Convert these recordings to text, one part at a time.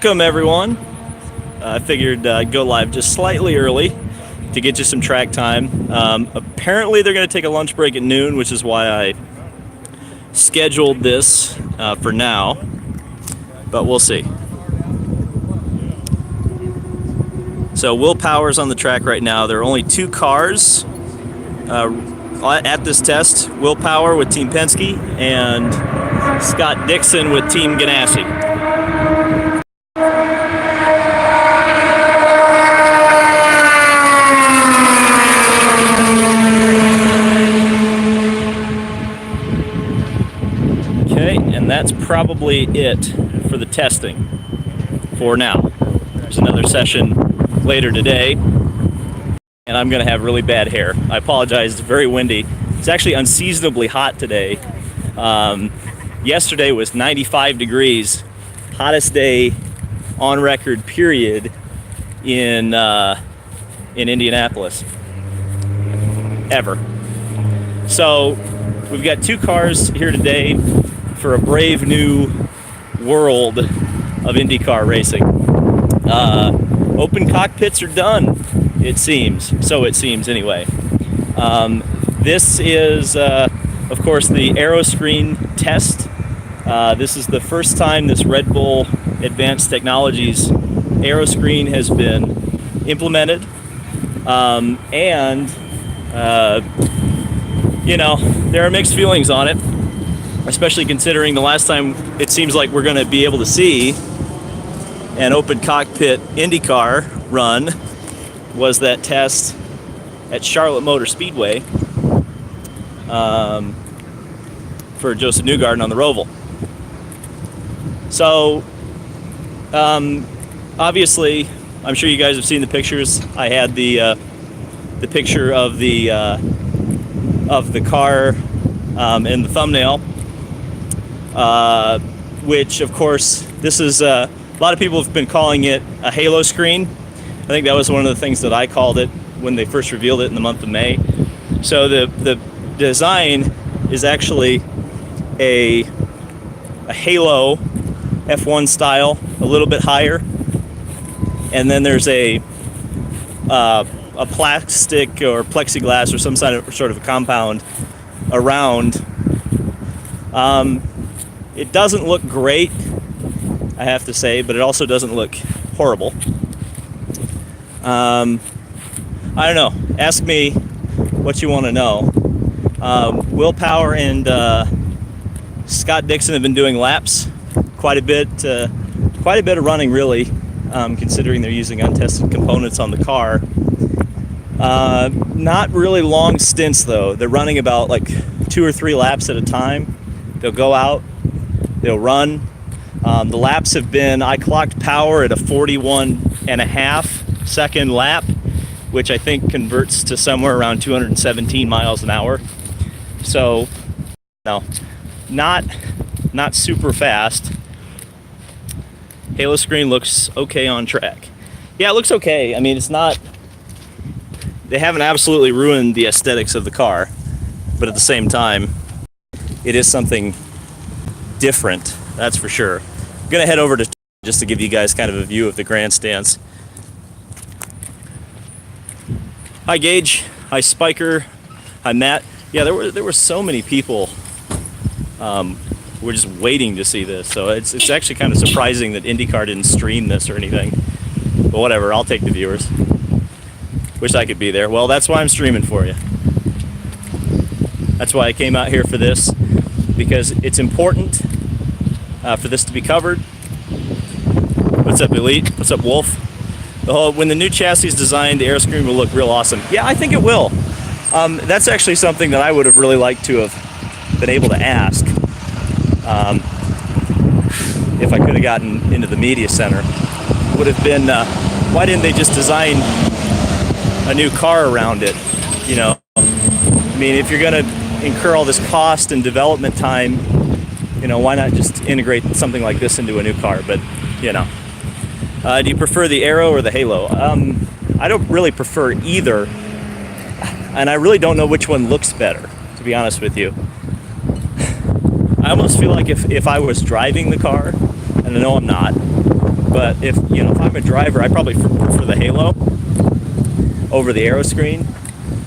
Welcome everyone. I figured I'd go live just slightly early to get you some track time. Apparently they're going to take a lunch break at noon, which is why I scheduled this for now, but we'll see. So Will Power's on the track right now. There are only two cars at this test. Will Power with Team Penske and Scott Dixon with Team Ganassi. And that's probably it for the testing for now. There's another session later today, and I'm going to have really bad hair. I apologize, it's very windy. It's actually unseasonably hot today. Yesterday was 95 degrees, hottest day on record, period, in Indianapolis, ever. So we've got two cars here today for a brave new world of IndyCar racing. Open cockpits are done, it seems. So it seems anyway. This is, of course, the Aeroscreen test. This is the first time this Red Bull Advanced Technologies Aeroscreen has been implemented. You know, there are mixed feelings on it, especially considering the last time it seems like we're going to be able to see an open cockpit IndyCar run was that test at Charlotte Motor Speedway for Joseph Newgarden on the Roval. So obviously, I'm sure you guys have seen the pictures. I had the picture of the car in the thumbnail. Which, of course, this is a lot of people have been calling it a halo screen. I think that was one of the things that I called it when they first revealed it in the month of May. So the design is actually a halo F1 style, a little bit higher, and then there's a plastic or plexiglass or some sort of a compound around. It doesn't look great, I have to say, but it also doesn't look horrible. I don't know. Ask me what you want to know. Will Power and Scott Dixon have been doing laps quite a bit of running, really, considering they're using untested components on the car. Not really long stints, though. They're running about like 2 or 3 laps at a time. They'll go out, they'll run. The laps have been, I clocked Power at a 41.5 second lap, which I think converts to somewhere around 217 miles an hour. So, no, not super fast. Halo screen looks okay on track. Yeah, it looks okay. I mean, it's not, they haven't absolutely ruined the aesthetics of the car, but at the same time, it is something different, that's for sure. I'm gonna head over to just to give you guys kind of a view of the grandstands. Hi Gage, hi Spiker, hi Matt. Yeah, there were so many people who were just waiting to see this, so it's actually kind of surprising that IndyCar didn't stream this or anything. But whatever, I'll take the viewers. Wish I could be there. Well, that's why I'm streaming for you. That's why I came out here for this, because it's important for this to be covered. What's up, Elite? What's up, Wolf? When the new chassis is designed, the Aeroscreen will look real awesome. Yeah, I think it will. That's actually something that I would have really liked to have been able to ask if I could have gotten into the media center. Would have been, why didn't they just design a new car around it? You know, I mean, if you're going to incur all this cost and development time, you know, why not just integrate something like this into a new car? But, you know, do you prefer the Aero or the Halo? I don't really prefer either, and I really don't know which one looks better, to be honest with you. I almost feel like if I was driving the car, and I know I'm not, But if I'm a driver, I probably prefer the halo over the Aeroscreen,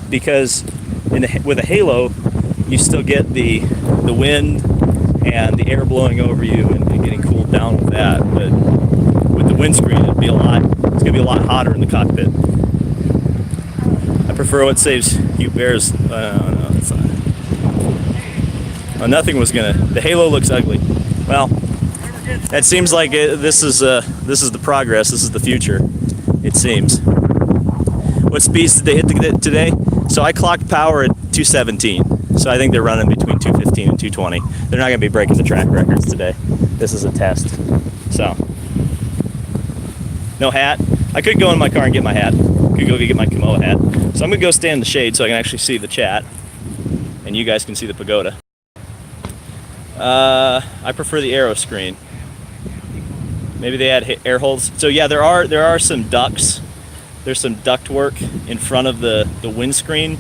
because with a halo, you still get the wind and the air blowing over you and getting cooled down with that. But with the windscreen, it's gonna be a lot hotter in the cockpit. I prefer what saves you bears. No, it's not. Oh, nothing was gonna. The halo looks ugly. Well, it seems like this is the progress. This is the future. It seems. What speeds did they hit today? So I clocked power at 217. So I think they're running between 215 and 220. They're not going to be breaking the track records today. This is a test. So, no hat. I could go in my car and get my hat. Could go get my Kamoa hat. So I'm going to go stand in the shade so I can actually see the chat. And you guys can see the pagoda. I prefer the Aeroscreen. Maybe they add air holes. So yeah, there are some ducts. There's some duct work in front of the windscreen,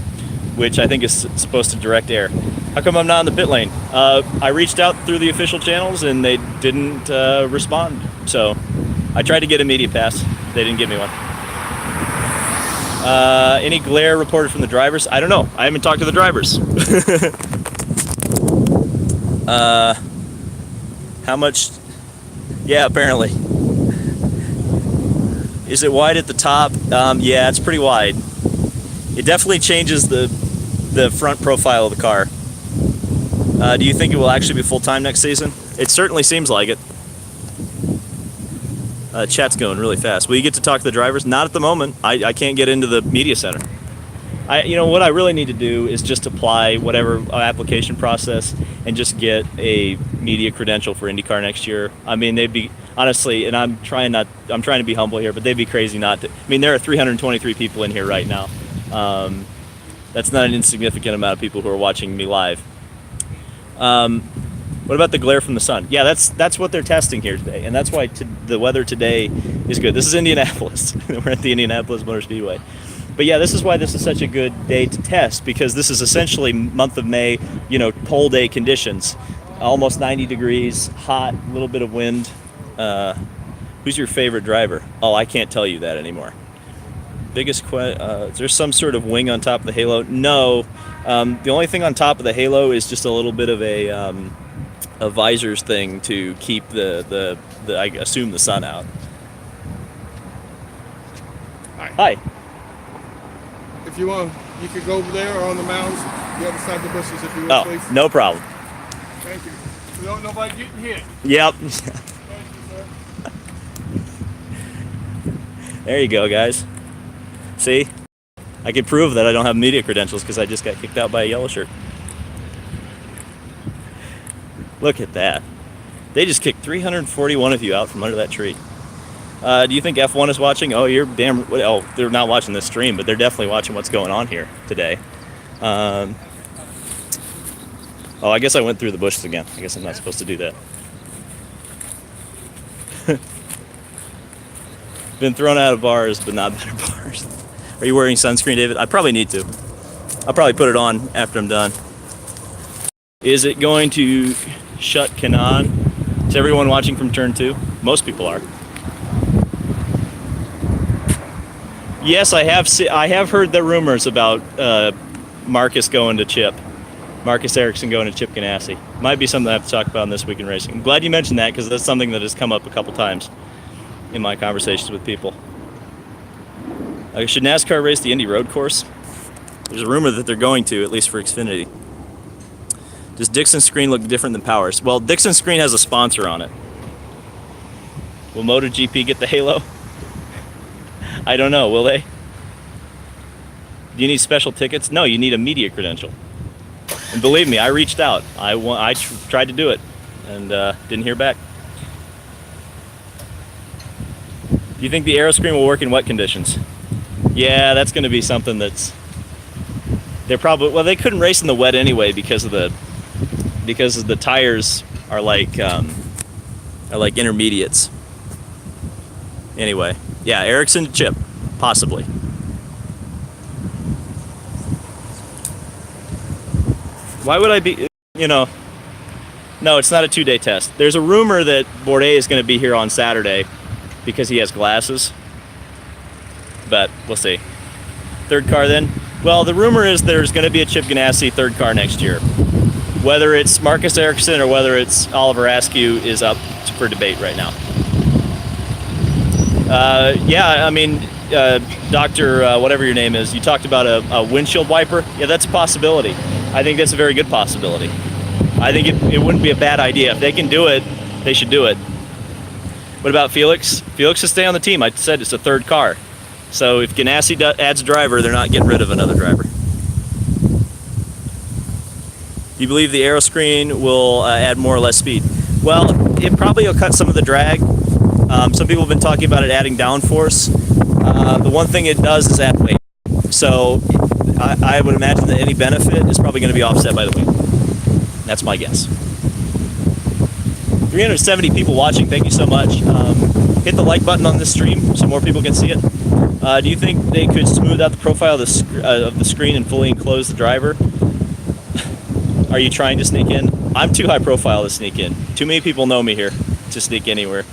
which I think is supposed to direct air. How come I'm not in the pit lane? I reached out through the official channels and they didn't respond. So I tried to get a media pass. They didn't give me one. Any glare reported from the drivers? I don't know. I haven't talked to the drivers. How much? Yeah, apparently. Is it wide at the top? Yeah, it's pretty wide. It definitely changes the front profile of the car. Do you think it will actually be full-time next season? It certainly seems like it. Chat's going really fast. Will you get to talk to the drivers? Not at the moment. I can't get into the media center. What I really need to do is just apply whatever application process and just get a media credential for IndyCar next year. I mean, they'd be, honestly, and I'm trying to be humble here, but they'd be crazy not to. I mean, there are 323 people in here right now. That's not an insignificant amount of people who are watching me live. What about the glare from the sun? Yeah, that's what they're testing here today, and that's why the weather today is good. This is Indianapolis. We're at the Indianapolis Motor Speedway. But yeah, this is why this is such a good day to test, because this is essentially month of May, pole day conditions. Almost 90 degrees, hot, a little bit of wind. Who's your favorite driver? Oh, I can't tell you that anymore. Biggest is there some sort of wing on top of the halo? No. The only thing on top of the halo is just a little bit of a visors thing to keep the I assume the sun out. Hi. If you want, you could go over there or on the mounds, the other side of the bushes if you want, please. No problem. Thank you. Nobody getting hit. Yep. Thank you, sir. There you go, guys. See? I can prove that I don't have media credentials because I just got kicked out by a yellow shirt. Look at that. They just kicked 341 of you out from under that tree. Do you think F1 is watching? Oh, you're damn... Oh, they're not watching this stream, but they're definitely watching what's going on here today. Oh, I guess I went through the bushes again. I guess I'm not supposed to do that. Been thrown out of bars, but not better bars. Are you wearing sunscreen, David? I probably need to. I'll probably put it on after I'm done. Is it going to shut Kanan? Is everyone watching from turn 2? Most people are. Yes, I have heard the rumors about Marcus going to Chip. Marcus Ericsson going to Chip Ganassi. Might be something I have to talk about in This Week in Racing. I'm glad you mentioned that, because that's something that has come up a couple times in my conversations with people. Should NASCAR race the Indy road course? There's a rumor that they're going to, at least for Xfinity. Does Dixon's screen look different than Power's? Well, Dixon's screen has a sponsor on it. Will MotoGP get the halo? I don't know, will they? Do you need special tickets? No, you need a media credential. And believe me, I reached out. I tried to do it and didn't hear back. Do you think the Aeroscreen will work in wet conditions? Yeah, that's going to be something that's... They're probably... Well, they couldn't race in the wet anyway because the tires are like intermediates. Anyway, yeah, Ericsson to Chip, possibly. Why would I be, no, it's not a 2-day test. There's a rumor that Bourdais is going to be here on Saturday, because he has glasses. But we'll see. Third car then? Well, the rumor is there's going to be a Chip Ganassi third car next year. Whether it's Marcus Ericsson or whether it's Oliver Askew is up for debate right now. Yeah, I mean, Dr. Whatever your name is, you talked about a windshield wiper. Yeah, that's a possibility. I think that's a very good possibility. I think it wouldn't be a bad idea. If they can do it, they should do it. What about Felix? Felix should stay on the team. I said it's a third car. So if Ganassi adds a driver, they're not getting rid of another driver. Do you believe the Aeroscreen will add more or less speed? Well, it probably will cut some of the drag. Some people have been talking about it adding downforce. The one thing it does is add weight. So I would imagine that any benefit is probably going to be offset by the weight. That's my guess. 370 people watching. Thank you so much. Hit the like button on this stream so more people can see it. Do you think they could smooth out the profile of the screen and fully enclose the driver? Are you trying to sneak in? I'm too high profile to sneak in. Too many people know me here to sneak anywhere.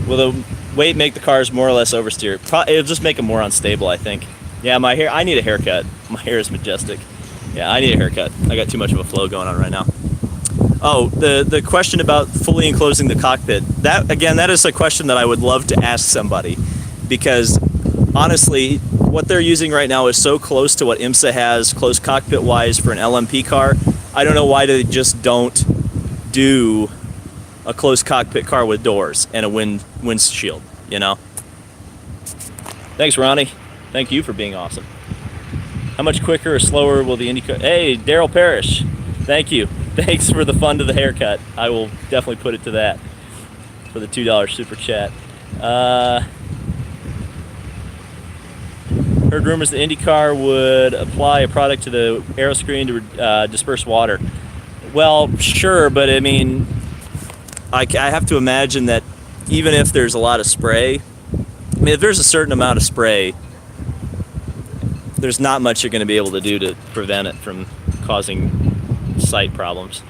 Will the weight make the cars more or less oversteer? It'll just make them more unstable, I think. Yeah, my hair, I need a haircut. My hair is majestic. Yeah, I need a haircut. I got too much of a flow going on right now. Oh, the question about fully enclosing the cockpit. That is a question that I would love to ask somebody, because honestly, what they're using right now is so close to what IMSA has, close cockpit-wise for an LMP car. I don't know why they just don't do a closed cockpit car with doors and a windshield, you know? Thanks, Ronnie. Thank you for being awesome. How much quicker or slower will the IndyCar... Hey, Daryl Parrish. Thank you. Thanks for the fun to the haircut. I will definitely put it to that for the $2 super chat. Heard rumors that IndyCar would apply a product to the Aeroscreen to disperse water. Well, sure, but I mean, I have to imagine that even if there's a lot of spray, I mean, if there's a certain amount of spray, there's not much you're going to be able to do to prevent it from causing sight problems.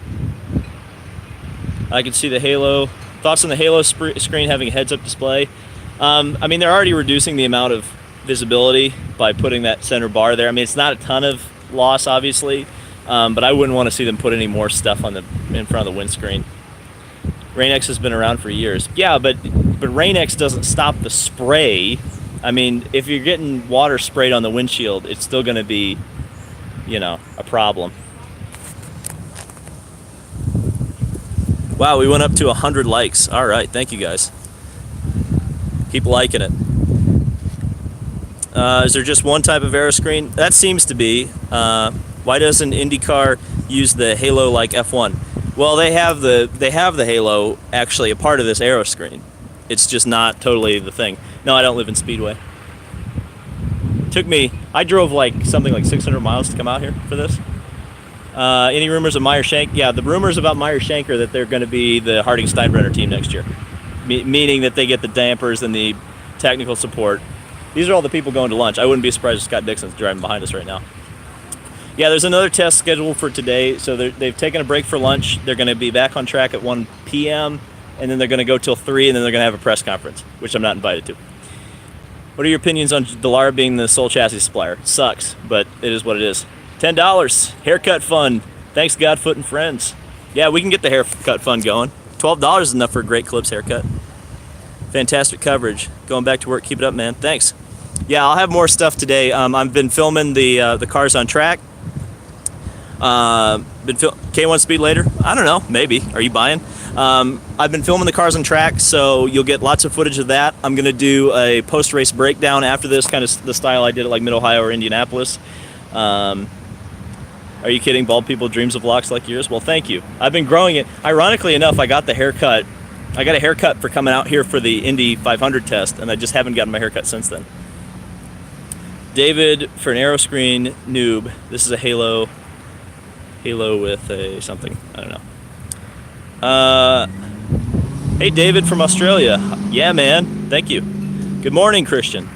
I can see the Halo. Thoughts on the Halo screen having a heads-up display? I mean, they're already reducing the amount of visibility by putting that center bar there. I mean, it's not a ton of loss, obviously, but I wouldn't want to see them put any more stuff on in front of the windscreen. Rain-X has been around for years. Yeah, but Rain-X doesn't stop the spray. I mean, if you're getting water sprayed on the windshield, it's still going to be, you know, a problem. Wow, we went up to 100 likes. All right, thank you guys. Keep liking it. Is there just one type of Aeroscreen? That seems to be. Why doesn't IndyCar use the Halo like F1? Well, they have the Halo actually a part of this Aeroscreen. It's just not totally the thing. No, I don't live in Speedway. I drove like something like 600 miles to come out here for this. Any rumors of Meyer Shank? Yeah, the rumors about Meyer Shank are that they're going to be the Harding Steinbrenner team next year, meaning that they get the dampers and the technical support. These are all the people going to lunch. I wouldn't be surprised if Scott Dixon's driving behind us right now. Yeah, there's another test scheduled for today, so they've taken a break for lunch. They're going to be back on track at 1 p.m., and then they're going to go till 3, and then they're going to have a press conference, which I'm not invited to. What are your opinions on Dallara being the sole chassis supplier? It sucks, but it is what it is. $10, haircut fund. Thanks, Godfoot and friends. Yeah, we can get the haircut fund going. $12 is enough for a great Clips haircut. Fantastic coverage. Going back to work. Keep it up, man. Thanks. Yeah, I'll have more stuff today. I've been filming the cars on track. K1 Speed later? I don't know. Maybe. Are you buying? I've been filming the cars on track, so you'll get lots of footage of that. I'm going to do a post-race breakdown after this, kind of the style I did at like Mid-Ohio or Indianapolis. Are you kidding? Bald people dreams of locks like yours? Well, thank you. I've been growing it. Ironically enough, I got the haircut. I got a haircut for coming out here for the Indy 500 test, and I just haven't gotten my haircut since then. David, for an Aeroscreen noob, this is a Halo with a something. I don't know. Hey, David from Australia. Yeah, man. Thank you. Good morning, Christian.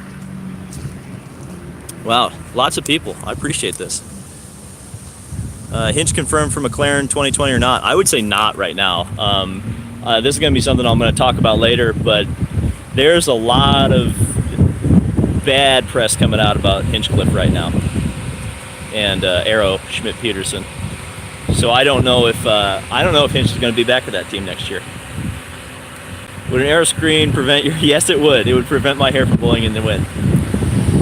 Wow, lots of people. I appreciate this. Hinch confirmed for McLaren 2020 or not? I would say not right now. This is going to be something I'm going to talk about later, but there's a lot of bad press coming out about Hinchcliffe right now and Aero Schmidt-Peterson. So I don't know if Hinch is going to be back with that team next year. Would an Aeroscreen prevent your? Yes, it would. It would prevent my hair from blowing in the wind.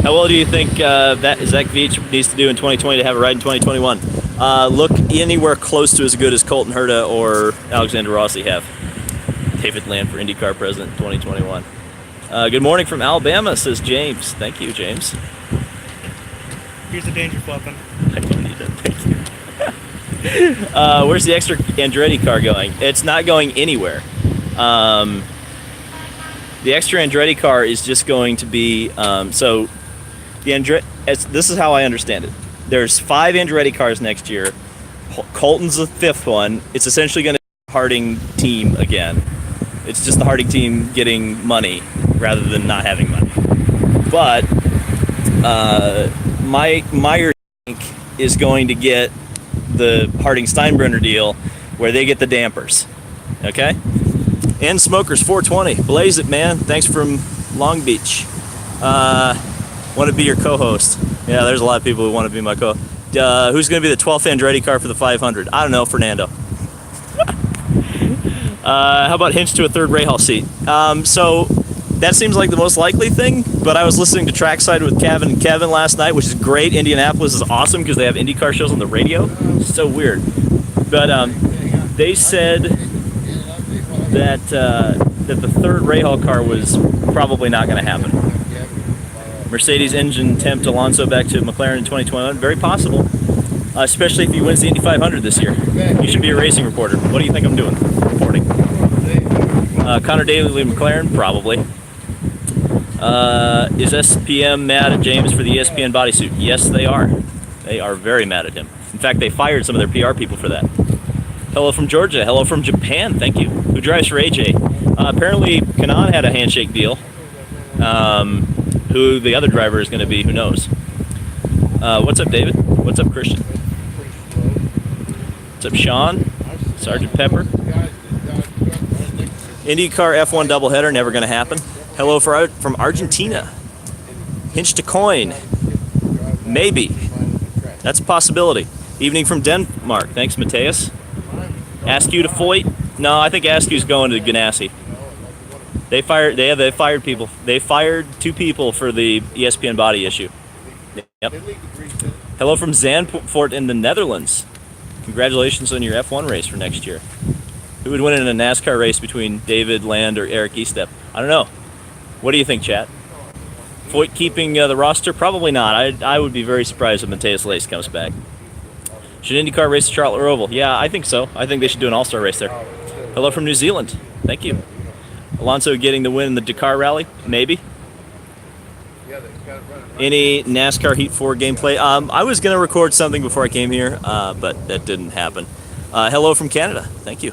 How well do you think that Zach Veach needs to do in 2020 to have a ride in 2021? Look anywhere close to as good as Colton Herta or Alexander Rossi have. David Land for IndyCar President 2021. Good morning from Alabama, says James. Thank you, James. Here's the danger weapon. I don't need that. Thank you. Where's the extra Andretti car going? It's not going anywhere. The extra Andretti car is just going to be so the this is how I understand it. There's 5 Andretti cars next year. Colton's the 5th one. It's essentially going to be a Harding team again. It's just the Harding team getting money rather than not having money. But Meyer is going to get the Harding Steinbrenner deal where they get the dampers. Okay? And Smokers 420. Blaze it, man. Thanks from Long Beach. Want to be your co-host. Yeah, there's a lot of people who want to be my co-host. Who's going to be the 12th Andretti car for the 500? I don't know, Fernando. How about Hinch to a 3rd Rahal seat? So that seems like the most likely thing, but I was listening to Trackside with Kevin last night, which is great. Indianapolis is awesome because they have IndyCar shows on the radio. It's so weird. But they said that the 3rd Rahal car was probably not going to happen. Mercedes engine tempt Alonso back to McLaren in 2021. Very possible, especially if he wins the Indy 500 this year. You should be a racing reporter. What do you think I'm doing? Reporting. Connor Daly lead McLaren? Probably. Is SPM mad at James for the ESPN bodysuit? Yes, they are. They are very mad at him. In fact, they fired some of their PR people for that. Hello from Georgia. Hello from Japan. Thank you. Who drives for AJ? Apparently, Kanan had a handshake deal. Who the other driver is going to be, who knows? What's up, David? What's up, Christian? What's up, Sean? Sergeant Pepper? IndyCar F1 doubleheader, never going to happen. Hello from Argentina. Hinch to coin. Maybe. That's a possibility. Evening from Denmark. Thanks, Mateus. Askew to Foyt? No, I think Askew's going to Ganassi. They fired people. They fired 2 people for the ESPN body issue. Yep. Hello from Zandvoort in the Netherlands. Congratulations on your F1 race for next year. Who would win in a NASCAR race between David Land or Eric Estep? I don't know. What do you think, chat? Foyt keeping the roster? Probably not. I would be very surprised if Mateus Lace comes back. Should IndyCar race at Charlotte or Oval? Yeah, I think so. I think they should do an all-star race there. Hello from New Zealand. Thank you. Alonso getting the win in the Dakar Rally? Maybe. Any NASCAR Heat 4 gameplay? I was going to record something before I came here, but that didn't happen. Hello from Canada. Thank you.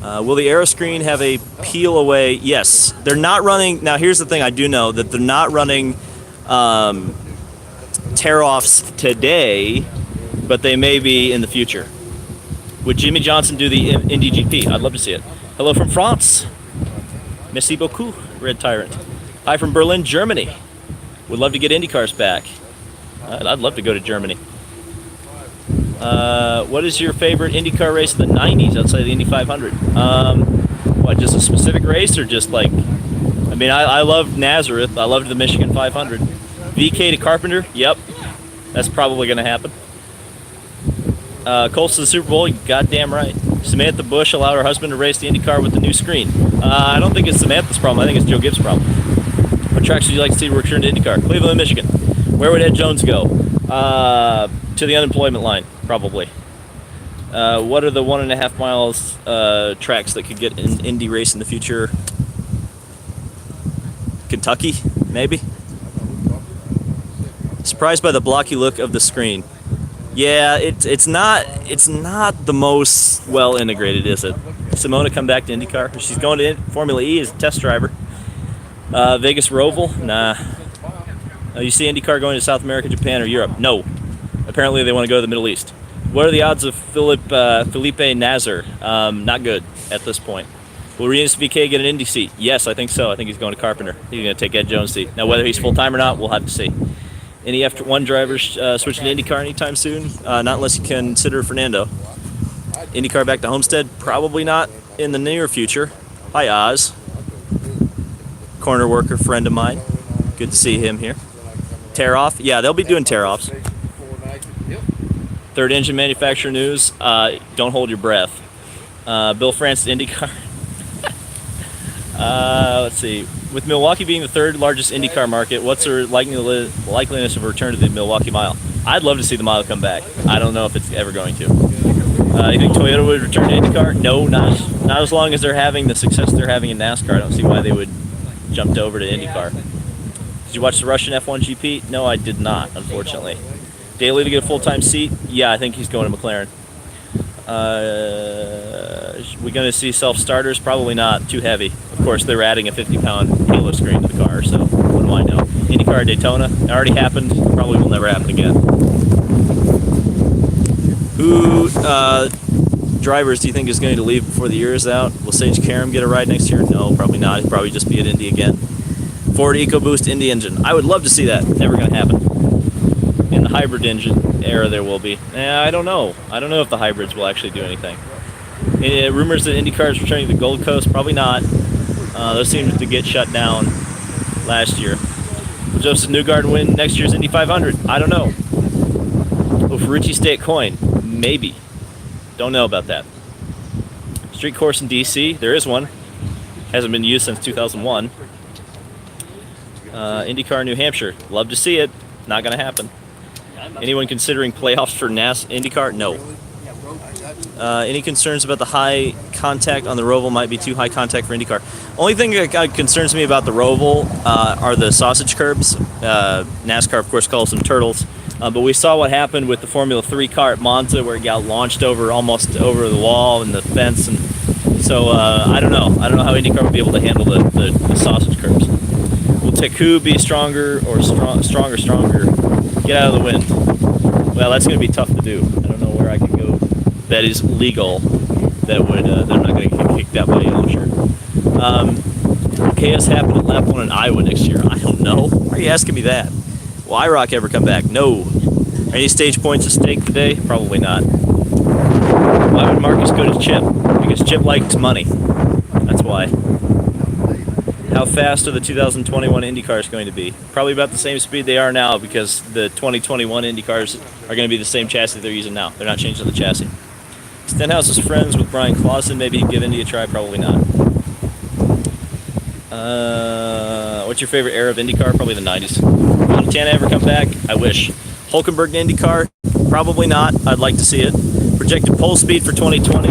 Will the Aeroscreen have a peel away? Yes. They're not running. Now, here's the thing I do know, that they're not running tear-offs today, but they may be in the future. Would Jimmy Johnson do the Indy GP? I'd love to see it. Hello from France. Merci beaucoup, Red Tyrant. Hi from Berlin, Germany. Would love to get IndyCars back. I'd love to go to Germany. What is your favorite IndyCar race in the 90s outside the Indy 500? What, just a specific race or just like... I mean, I loved Nazareth. I loved the Michigan 500. VK to Carpenter? Yep. That's probably going to happen. Colts to the Super Bowl? Goddamn right. Samantha Bush allowed her husband to race the IndyCar with the new screen. I don't think it's Samantha's problem. I think it's Joe Gibbs' problem. What tracks would you like to see return to IndyCar? Cleveland, Michigan. Where would Ed Jones go? To the unemployment line, probably. What are the 1.5 miles tracks that could get an Indy race in the future? Kentucky, maybe? Surprised by the blocky look of the screen. Yeah, it's not the most well integrated, is it? Simona come back to IndyCar. She's going to Formula E as a test driver. Vegas Roval? Nah. You see IndyCar going to South America, Japan, or Europe? No. Apparently they want to go to the Middle East. What are the odds of Felipe Nasr? Not good at this point. Will Rinus VK get an Indy seat? Yes, I think so. I think he's going to Carpenter. He's going to take Ed Jones' seat. Now, whether he's full-time or not, we'll have to see. Any F1 drivers switching to IndyCar anytime soon? Not unless you consider Fernando. IndyCar back to Homestead? Probably not in the near future. Hi, Oz. Corner worker friend of mine. Good to see him here. Tear-off? Yeah, they'll be doing tear-offs. Third engine manufacturer news. Don't hold your breath. Bill France IndyCar. Let's see. With Milwaukee being the third largest IndyCar market, what's the likeliness of a return to the Milwaukee Mile? I'd love to see the mile come back. I don't know if it's ever going to. You think Toyota would return to IndyCar? No, not as long as they're having the success they're having in NASCAR. I don't see why they would jump over to IndyCar. Did you watch the Russian F1 GP? No, I did not, unfortunately. Daly to get a full-time seat? Yeah, I think he's going to McLaren. We going to see self-starters? Probably not. Too heavy. Of course, they're adding a 50-pound halo screen to the car, so what do I know? IndyCar Daytona? It already happened. Probably will never happen again. Who drivers do you think is going to leave before the year is out? Will Sage Karam get a ride next year? No, probably not. He'll probably just be at Indy again. Ford EcoBoost Indy engine. I would love to see that. Never going to happen. In the hybrid engine era, there will be. I don't know. I don't know if the hybrids will actually do anything. Rumors that IndyCar is returning to the Gold Coast? Probably not. Those seemed to get shut down last year. Will Joseph Newgarden win next year's Indy 500? I don't know. Will Ferrucci stay at Coyne? Maybe. Don't know about that. Street course in DC? There is one. Hasn't been used since 2001. IndyCar New Hampshire? Love to see it. Not going to happen. Anyone considering playoffs for IndyCar? No. Any concerns about the high contact on the Roval? Might be too high contact for IndyCar. Only thing that concerns me about the Roval are the sausage curbs. NASCAR, of course, calls them turtles. But we saw what happened with the Formula 3 car at Monza, where it got launched almost over the wall and the fence. And so I don't know. I don't know how IndyCar would be able to handle the sausage curbs. Will Teku be stronger or stronger? Get out of the wind. Well, that's going to be tough to do. I don't know where I could go that is legal that would that I'm not going to get kicked out by I'm sure. Will chaos happen at lap 1 in Iowa next year? I don't know. Why are you asking me that? Will IROC ever come back? No. Are any stage points at stake today? Probably not. Why would Marcus go to Chip? Because Chip likes money. That's why. How fast are the 2021 IndyCars going to be? Probably about the same speed they are now, because the 2021 IndyCars are going to be the same chassis they're using now. They're not changing the chassis. Stenhouse is friends with Brian Clausen. Maybe he'd give Indy a try. Probably not. What's your favorite era of IndyCar? Probably the 90s. Will Montana ever come back? I wish. Hulkenberg to IndyCar? Probably not. I'd like to see it. Projected pole speed for 2020?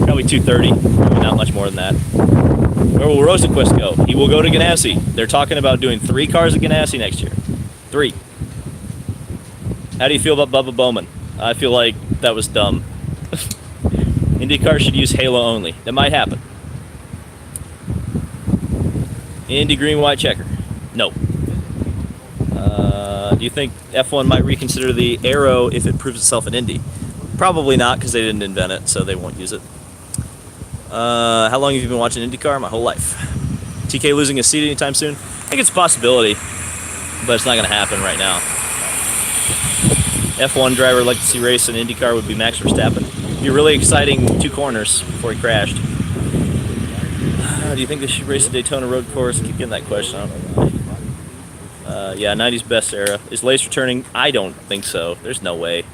Probably 230. Probably not much more than that. Where will Rosenquist go? He will go to Ganassi. They're talking about doing 3 cars at Ganassi next year. 3. How do you feel about Bubba Bowman? I feel like that was dumb. IndyCar should use Halo only. That might happen. Indy green white checker? No. Do you think F1 might reconsider the Aero if it proves itself in Indy? Probably not, because they didn't invent it, so they won't use it. How long have you been watching IndyCar? My whole life. TK losing a seat anytime soon? I think it's a possibility, but it's not going to happen right now. F1 driver I'd like to see race in IndyCar would be Max Verstappen. It'd be really exciting 2 corners before he crashed. Do you think they should race the Daytona road course? Keep getting that question. I don't know why. Yeah, 90s best era. Is Lace returning? I don't think so. There's no way.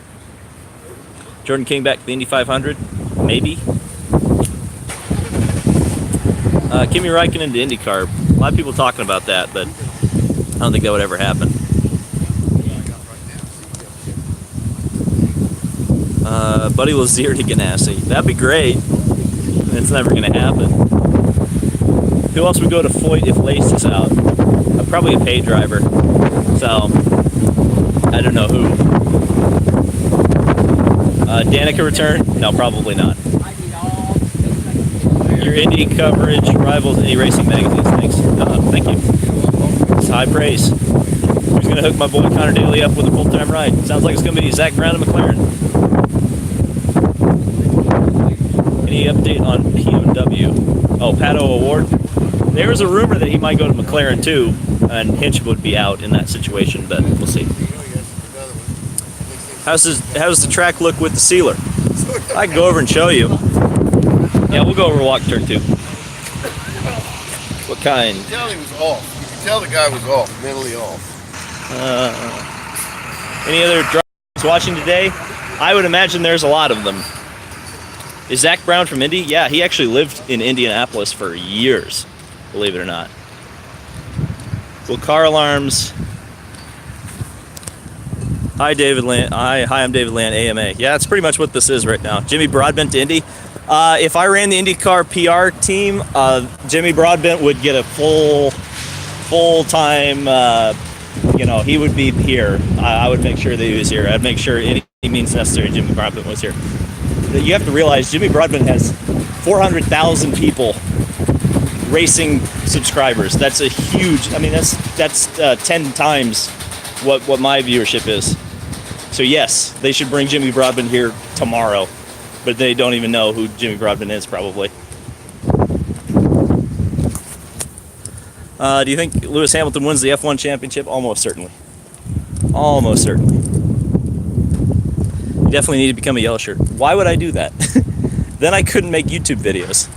Jordan King back to the Indy 500? Maybe. Kimi Räikkönen to IndyCar. A lot of people talking about that, but I don't think that would ever happen. Buddy Lazier to Ganassi. That'd be great. It's never going to happen. Who else would go to Foyt if Lace is out? Probably a paid driver. So, I don't know who. Danica return? No, probably not. Your Indy coverage rivals any racing magazines. Thanks. Thank you. It's high praise. Who's going to hook my boy Connor Daly up with a full-time ride? Sounds like it's going to be Zach Brown and McLaren. Any update on POW? Oh, Pato Award. There was a rumor that he might go to McLaren too, and Hinch would be out in that situation, but we'll see. How's the track look with the sealer? I can go over and show you. Yeah, we'll go over walk turn 2. What kind? You could tell he was off. You could tell the guy was off, mentally off. Any other drivers watching today? I would imagine there's a lot of them. Is Zach Brown from Indy? Yeah, he actually lived in Indianapolis for years, believe it or not. Well, car alarms. Hi, David Land. Hi, I'm David Land, AMA. Yeah, that's pretty much what this is right now. Jimmy Broadbent to Indy. If I ran the IndyCar PR team, Jimmy Broadbent would get a full-time, he would be here. I would make sure that he was here. I'd make sure any means necessary Jimmy Broadbent was here. You have to realize Jimmy Broadbent has 400,000 people racing subscribers. That's a huge, that's 10 times what my viewership is. So yes, they should bring Jimmy Broadbent here tomorrow, but they don't even know who Jimmy Broadbent is probably. Do you think Lewis Hamilton wins the F1 championship? Almost certainly. Almost certainly. You definitely need to become a yellow shirt. Why would I do that? Then I couldn't make YouTube videos.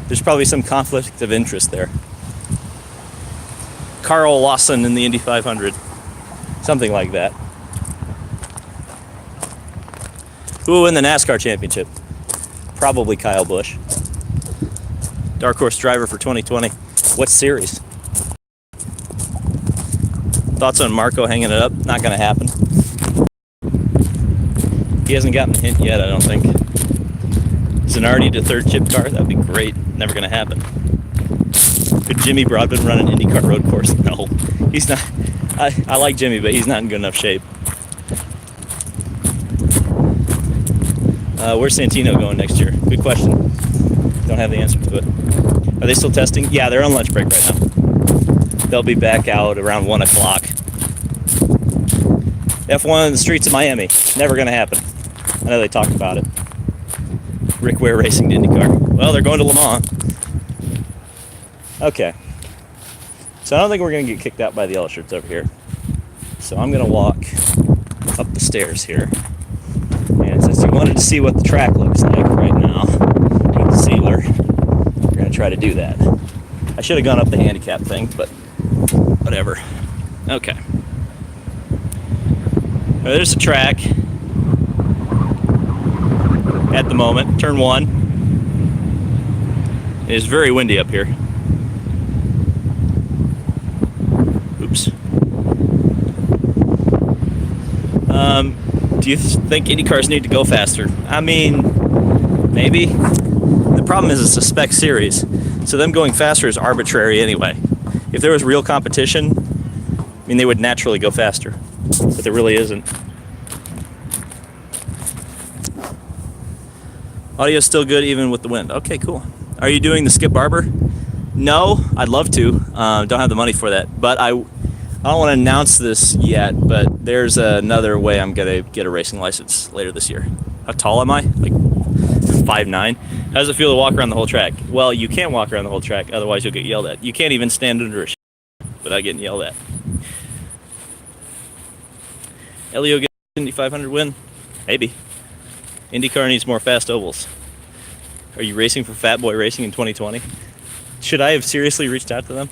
There's probably some conflict of interest there. Carl Lawson in the Indy 500. Something like that. Who will win the NASCAR championship? Probably Kyle Busch. Dark horse driver for 2020. What series? Thoughts on Marco hanging it up? Not going to happen. He hasn't gotten a hint yet, I don't think. Zanardi to third chip car? That'd be great. Never going to happen. Could Jimmy Broadbent run an IndyCar road course? No. He's not. I like Jimmy, but he's not in good enough shape. Where's Santino going next year? Good question. Don't have the answer to it. Are they still testing? Yeah, they're on lunch break right now. They'll be back out around 1 o'clock. F1 in the streets of Miami. Never going to happen. I know they talked about it. Rick Ware Racing to IndyCar. Well, they're going to Le Mans. Okay. So I don't think we're going to get kicked out by the yellow shirts over here. So I'm going to walk up the stairs here. And since you wanted to see what the track looks like right now, with the sealer, we're going to try to do that. I should have gone up the handicap thing, but whatever. Okay. Well, there's the track at the moment. Turn 1. It is very windy up here. Oops. Do you think IndyCars need to go faster? I mean, maybe. The problem is it's a spec series, so them going faster is arbitrary anyway. If there was real competition, they would naturally go faster, but there really isn't. Audio's still good even with the wind. Okay, cool. Are you doing the Skip Barber? No, I'd love to. Don't have the money for that, but I don't want to announce this yet, but there's another way I'm going to get a racing license later this year. How tall am I? Like 5'9". How does it feel to walk around the whole track? Well, you can't walk around the whole track, otherwise you'll get yelled at. You can't even stand under a without getting yelled at. Elio gets Indy 500 win? Maybe. IndyCar needs more fast ovals. Are you racing for Fat Boy Racing in 2020? Should I have seriously reached out to them?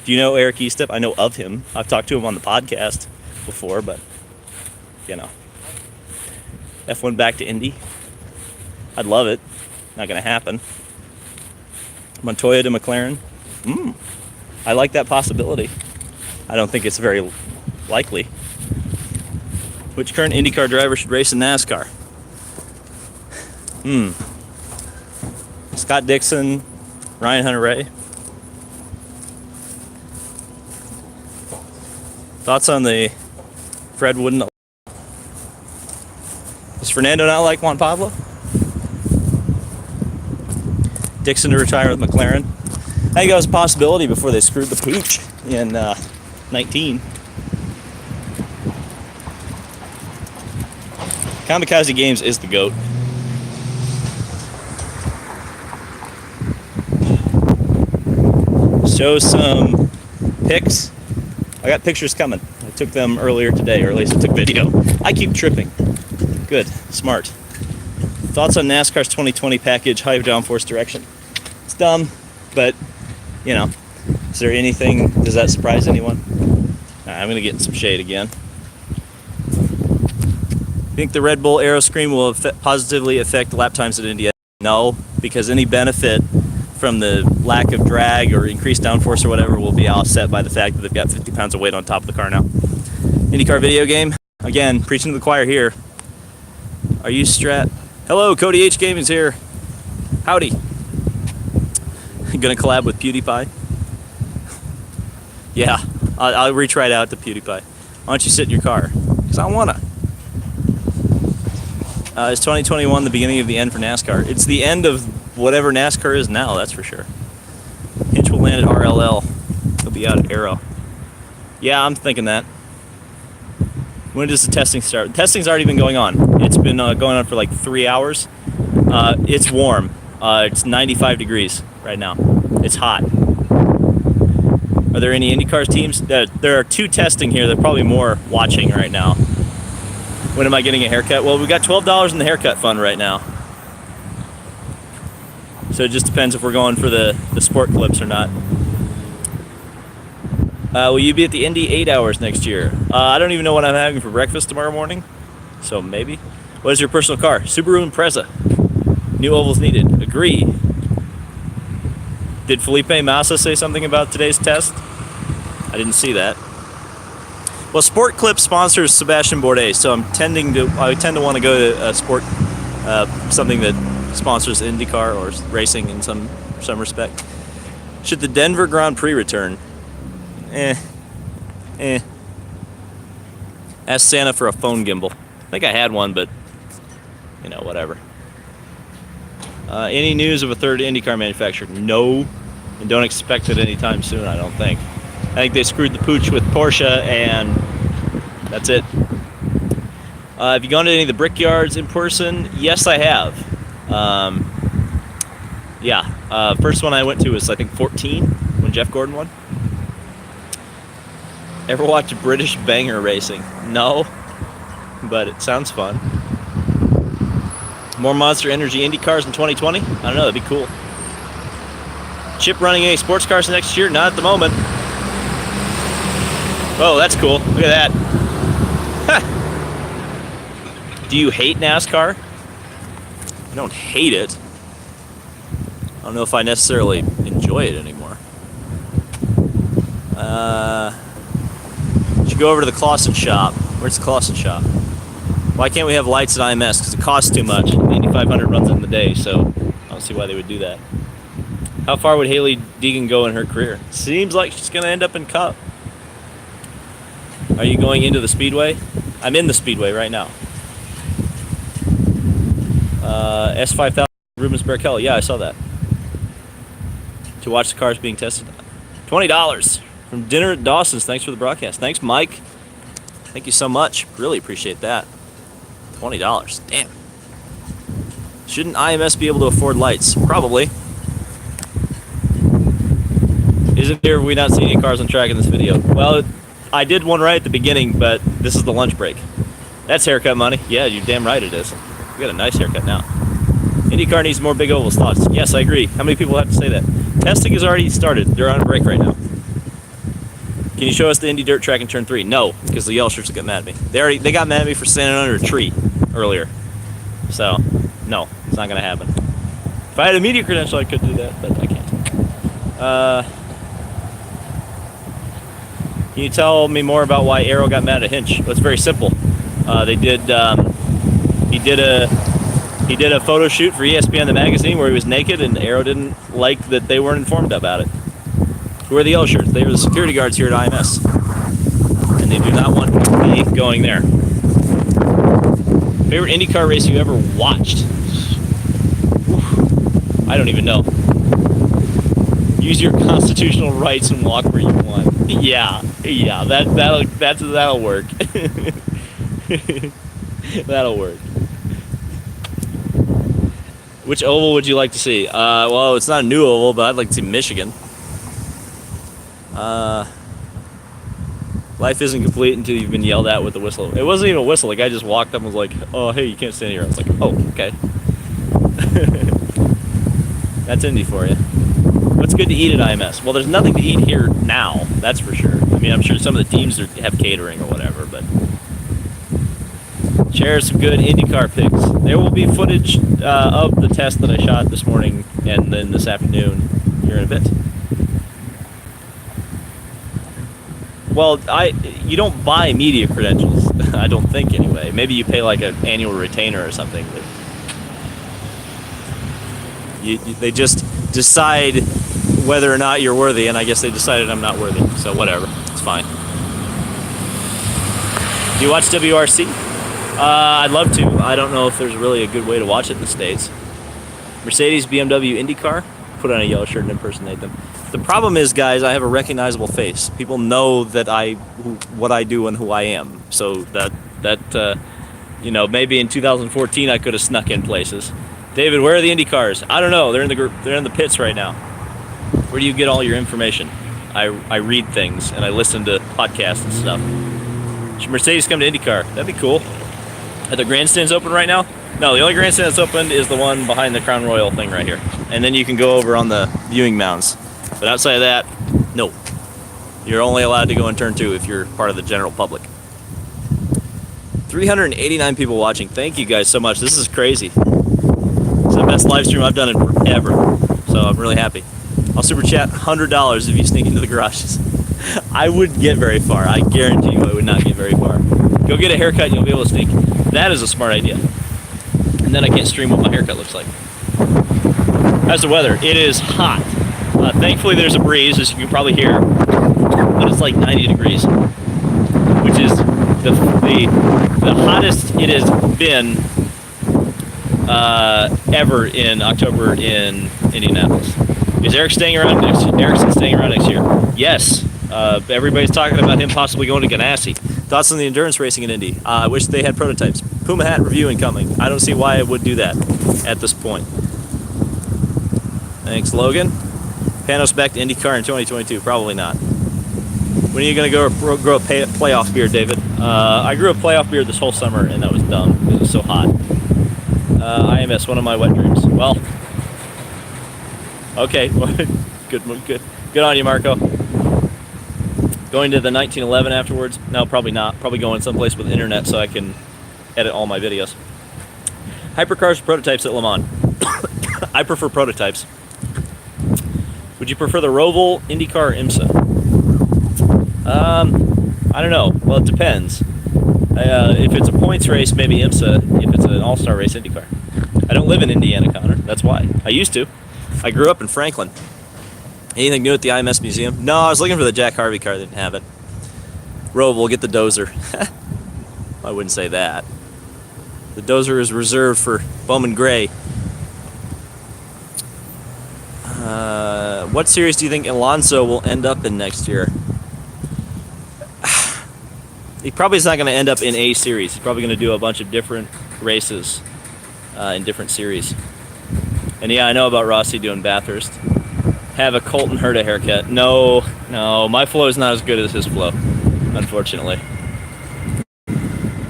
Do you know Eric Estep? I know of him. I've talked to him on the podcast before, but, F1 back to Indy. I'd love it. Not going to happen. Montoya to McLaren. I like that possibility. I don't think it's very likely. Which current IndyCar driver should race in NASCAR? Scott Dixon, Ryan Hunter-Ray. Thoughts on the Fred Wooden? Does Fernando not like Juan Pablo? Dixon to retire with McLaren. I think that was a possibility before they screwed the pooch in 19. Kamikaze Games is the GOAT. show some pics. I got pictures coming. I took them earlier today, or at least I took video. I keep tripping. Good, smart. Thoughts on NASCAR's 2020 package, high downforce direction? It's dumb, but, you know, is there anything, does that surprise anyone? I'm going to get in some shade again. Think the Red Bull Aeroscreen will positively affect lap times at Indy? No, because any benefit from the lack of drag or increased downforce or whatever will be offset by the fact that they've got 50 pounds of weight on top of the car now. IndyCar video game, again, preaching to the choir here. Are you Hello, Cody H. Gaming's here. Howdy. Gonna collab with PewDiePie? Yeah, I'll reach right out to PewDiePie. Why don't you sit in your car? Because I wanna. Is 2021 the beginning of the end for NASCAR? It's the end of whatever NASCAR is now, that's for sure. Hinch will land at RLL. He'll be out at Aero. Yeah, I'm thinking that. When does the testing start? The testing's already been going on. It's been going on for like 3 hours. It's warm. It's 95 degrees right now. It's hot. Are there any IndyCar teams? There are 2 testing here. There are probably more watching right now. When am I getting a haircut? Well, we've got $12 in the haircut fund right now. So it just depends if we're going for the sport clips or not. Will you be at the Indy 8 hours next year? I don't even know what I'm having for breakfast tomorrow morning. So maybe. What is your personal car? Subaru Impreza. New ovals needed. Agree. Did Felipe Massa say something about today's test? I didn't see that. Well, Sport Clip sponsors Sebastian Bourdais, so I tend to want to go to a sport, something that sponsors IndyCar or racing in some respect. Should the Denver Grand Prix return? Ask Santa for a phone gimbal. I think I had one, but you know, whatever. Any news of a third IndyCar manufacturer? No, and don't expect it anytime soon, I don't think. I think they screwed the pooch with Porsche, and that's it. Have you gone to any of the Brickyards in person? Yes, I have. First one I went to was, I think, 14, when Jeff Gordon won. Ever watch British banger racing? No, but it sounds fun. More Monster Energy Indy cars in 2020? I don't know, that'd be cool. Chip running any sports cars next year? Not at the moment. Oh, that's cool. Look at that. Do you hate NASCAR? I don't hate it. I don't know if I necessarily enjoy it anymore. Should go over to the Clausen shop. Where's the Clausen shop? Why can't we have lights at IMS? Because it costs too much. The Indy 500 runs in the day, so I don't see why they would do that. How far would Hailie Deegan go in her career? Seems like she's going to end up in Cup. Are you going into the Speedway? I'm in the Speedway right now. S5000 Rubens Barrichello. Yeah, I saw that. To watch the cars being tested. $20 from Dinner at Dawson's. Thanks for the broadcast. Thanks, Mike. Thank you so much. Really appreciate that. $20. Damn. Shouldn't IMS be able to afford lights? Probably. Isn't there, have we not seen any cars on track in this video? Well, I did one right at the beginning, but this is the lunch break. That's haircut money. Yeah, you're damn right it is. You got a nice haircut now. IndyCar needs more big ovals. Thoughts? Yes, I agree. How many people have to say that? Testing has already started. They're on a break right now. Can you show us the Indy dirt track in turn 3? No, because the yellow shirts got mad at me. They got mad at me for standing under a tree earlier. So, no, it's not going to happen. If I had a media credential, I could do that, but I can't. Can you tell me more about why Aero got mad at Hinch? Well, it's very simple. He did a photo shoot for ESPN the magazine where he was naked, and Aero didn't like that they weren't informed about it. Who are the yellow shirts? They were the security guards here at IMS, and they do not want me going there. Favorite IndyCar race you ever watched? Oof. I don't even know. Use your constitutional rights and walk where you want. Yeah, that'll work. That'll work. Which oval would you like to see? Well, it's not a new oval, but I'd like to see Michigan. Life isn't complete until you've been yelled at with a whistle. It wasn't even a whistle. The guy just walked up and was like, "Oh, hey, you can't stand here." I was like, "Oh, okay." That's Indy for you. What's good to eat at IMS? Well, there's nothing to eat here now, that's for sure. I mean, I'm sure some of the teams have catering or whatever, but share some good IndyCar pics. There will be footage of the test that I shot this morning and then this afternoon here in a bit. Well, you don't buy media credentials, I don't think anyway. Maybe you pay like an annual retainer or something, but they just decide whether or not you're worthy, and I guess they decided I'm not worthy, so whatever, it's fine. Do you watch WRC? I'd love to. I don't know if there's really a good way to watch it in the States. Mercedes, BMW, IndyCar, put on a yellow shirt and impersonate them. The problem is, guys, I have a recognizable face. People know that what I do and who I am, so that maybe in 2014 I could have snuck in places. David, where are the Indy cars? I don't know. They're in the group. They're in the pits right now. Where do you get all your information? I read things and I listen to podcasts and stuff. Should Mercedes come to IndyCar? That'd be cool. Are the grandstands open right now? No, the only grandstand that's open is the one behind the Crown Royal thing right here. And then you can go over on the viewing mounds. But outside of that, no. You're only allowed to go in turn 2 if you're part of the general public. 389 people watching. Thank you guys so much. This is crazy. It's the best live stream I've done in forever. So I'm really happy. I'll super chat $100 if you sneak into the garages. I wouldn't get very far. I guarantee you I would not get very far. Go get a haircut and you'll be able to sneak. That is a smart idea. And then I can't stream what my haircut looks like. How's the weather? It is hot. Thankfully there's a breeze, as you can probably hear. But it's like 90 degrees. Which is the hottest it has been ever in October in Indianapolis. Is Eric staying around next year? Ericsson staying around next year? Yes. Everybody's talking about him possibly going to Ganassi. Thoughts on the endurance racing in Indy? I wish they had prototypes. Puma Hat review incoming. I don't see why I would do that at this point. Thanks, Logan. Panos back to IndyCar in 2022? Probably not. When are you going to grow a playoff beard, David? I grew a playoff beard this whole summer, and that was dumb because it was so hot. IMS, one of my wet dreams. Well, okay. Good on you, Marco. Going to the 1911 afterwards? No, probably not. Probably going someplace with internet so I can edit all my videos. Hypercars prototypes at Le Mans. I prefer prototypes. Would you prefer the Roval, IndyCar, or IMSA? I don't know. Well, it depends. If it's a points race, maybe IMSA. If it's an all-star race, IndyCar. I don't live in Indiana, Connor. That's why. I used to. I grew up in Franklin. Anything new at the IMS Museum? No, I was looking for the Jack Harvey car. They didn't have it. Roval, get the Dozer. I wouldn't say that. The Dozer is reserved for Bowman Gray. What series do you think Alonso will end up in next year? He probably is not going to end up in a series. He's probably going to do a bunch of different races in different series. And yeah, I know about Rossi doing Bathurst. Have a Colton Herta haircut. No, my flow is not as good as his flow, unfortunately.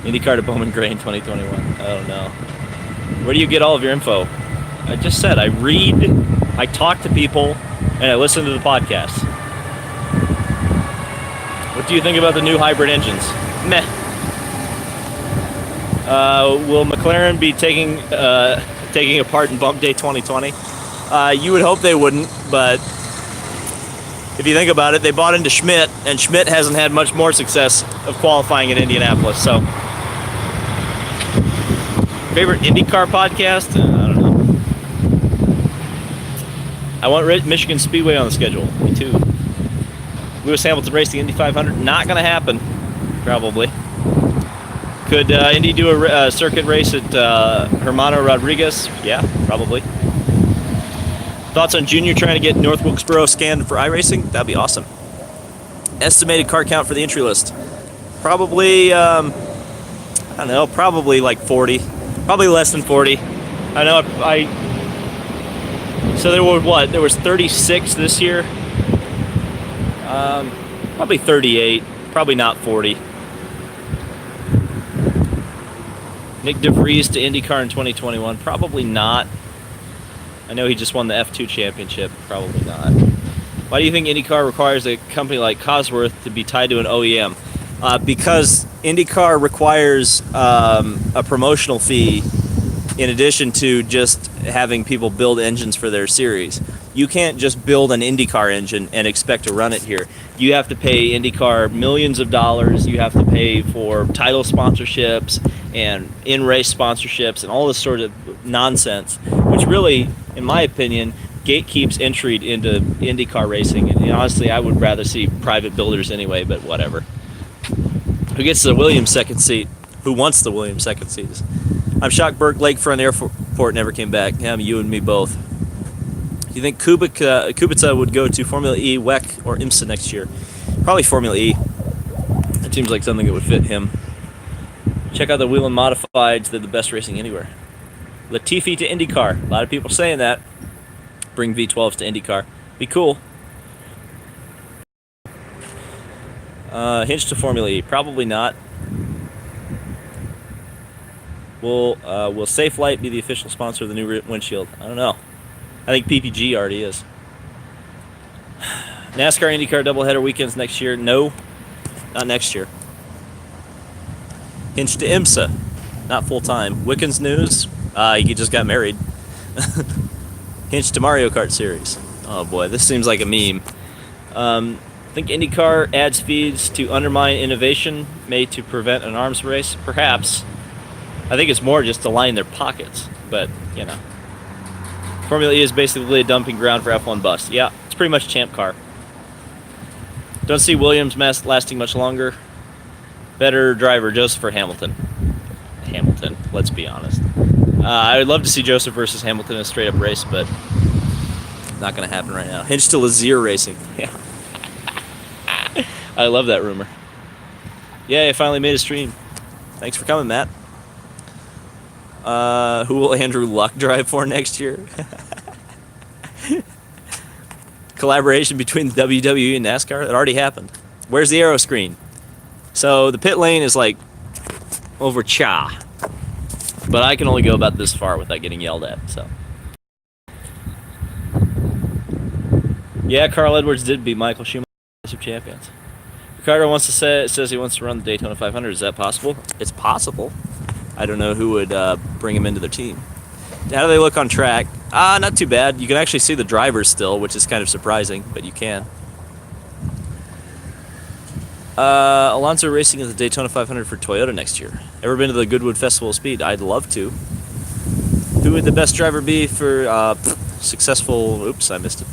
IndyCar to Bowman Gray in 2021. I don't know. Where do you get all of your info? I just said I read, I talk to people, and I listen to the podcasts. What do you think about the new hybrid engines? Meh. Will McLaren be taking apart in Bump Day 2020? You would hope they wouldn't, but if you think about it, they bought into Schmidt, and Schmidt hasn't had much more success of qualifying in Indianapolis. So, favorite IndyCar podcast? I don't know. I want Michigan Speedway on the schedule. Me too. Lewis Hamilton race the Indy 500? Not going to happen, probably. Could Indy do a circuit race at Hermano Rodriguez? Yeah, probably. Thoughts on Junior trying to get North Wilkesboro scanned for iRacing? That'd be awesome. Estimated car count for the entry list? Probably, I don't know, probably like 40. Probably less than 40. I know so there were what? There was 36 this year. Probably 38. Probably not 40. Nick DeVries to IndyCar in 2021. Probably not. I know he just won the F2 championship. Probably not. Why do you think IndyCar requires a company like Cosworth to be tied to an OEM? Because IndyCar requires a promotional fee in addition to just having people build engines for their series. You can't just build an IndyCar engine and expect to run it here. You have to pay IndyCar millions of dollars. You have to pay for title sponsorships and in-race sponsorships and all this sort of nonsense, which really, in my opinion, gatekeeps entry into IndyCar racing. And honestly, I would rather see private builders anyway, but whatever. Who gets the Williams second seat? Who wants the Williams second seats? I'm shocked Burke Lakefront Airport never came back. Yeah, you and me both. Do you think Kubica would go to Formula E, WEC, or IMSA next year? Probably Formula E. It seems like something that would fit him. Check out the Whelen Modifieds. They're the best racing anywhere. Latifi to IndyCar. A lot of people saying that. Bring V12s to IndyCar. Be cool. Hinch to Formula E. Probably not. Will Safelite be the official sponsor of the new windshield? I don't know. I think PPG already is. NASCAR IndyCar doubleheader weekends next year? No, not next year. Hinch to IMSA, not full time. Wickens news? He just got married. Hinch to Mario Kart Series. Oh boy, this seems like a meme. Think IndyCar adds fees to undermine innovation made to prevent an arms race? Perhaps. I think it's more just to line their pockets, but you know. Formula E is basically a dumping ground for F1 busts. Yeah, it's pretty much champ car. Don't see Williams lasting much longer. Better driver, Joseph or Hamilton? Hamilton, let's be honest. I would love to see Joseph versus Hamilton in a straight up race, but not going to happen right now. Hinch to Lazier Racing. Yeah. I love that rumor. Yeah, I finally made a stream. Thanks for coming, Matt. Who will Andrew Luck drive for next year? Collaboration between the WWE and NASCAR? It already happened. Where's the Aeroscreen? So the pit lane is like over cha. But I can only go about this far without getting yelled at, so. Yeah, Carl Edwards did beat Michael Schumacher of champions. Ricardo says he wants to run the Daytona 500. Is that possible? It's possible. I don't know who would bring him into their team. How do they look on track? Not too bad. You can actually see the drivers still, which is kind of surprising, but you can. Alonso racing at the Daytona 500 for Toyota next year. Ever been to the Goodwood Festival of Speed? I'd love to. Who would the best driver be for successful... Oops, I missed it.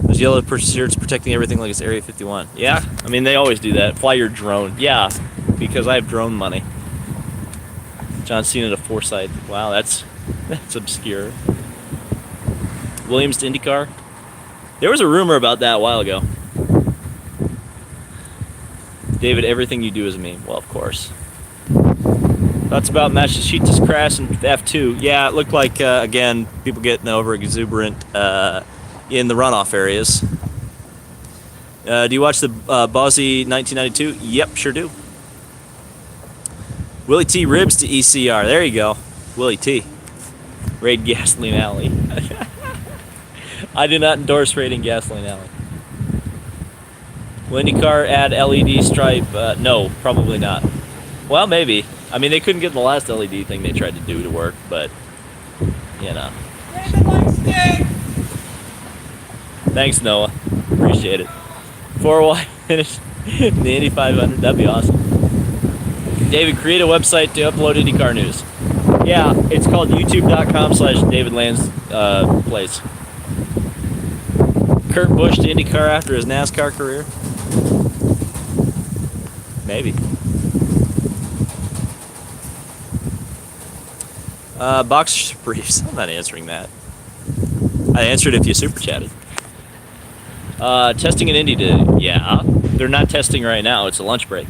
Those yellow shirts protecting everything like it's Area 51. Yeah, I mean, they always do that. Fly your drone. Yeah, because I have drone money. John Cena to Forsyth. Wow, that's obscure. Williams to IndyCar. There was a rumor about that a while ago. David, everything you do is a meme. Well, of course. Thoughts about Massachusetts crash in F2. Yeah, it looked like, again, people getting over exuberant in the runoff areas. Do you watch the Bozzy 1992? Yep, sure do. Willie T. Ribs to ECR. There you go. Willie T. Raid Gasoline Alley. I do not endorse raiding Gasoline Alley. Will IndyCar add LED stripe? No, probably not. Well, maybe. I mean, they couldn't get the last LED thing they tried to do to work, but, you know. Thanks, Noah. Appreciate it. 4Y finish in the Indy 500. That'd be awesome. David, create a website to upload IndyCar news. Yeah, it's called youtube.com/DavidLand's place. Kurt Busch to IndyCar after his NASCAR career? Maybe. Boxer briefs. I'm not answering that. I answered if you super chatted. Testing in Indy yeah. They're not testing right now. It's a lunch break.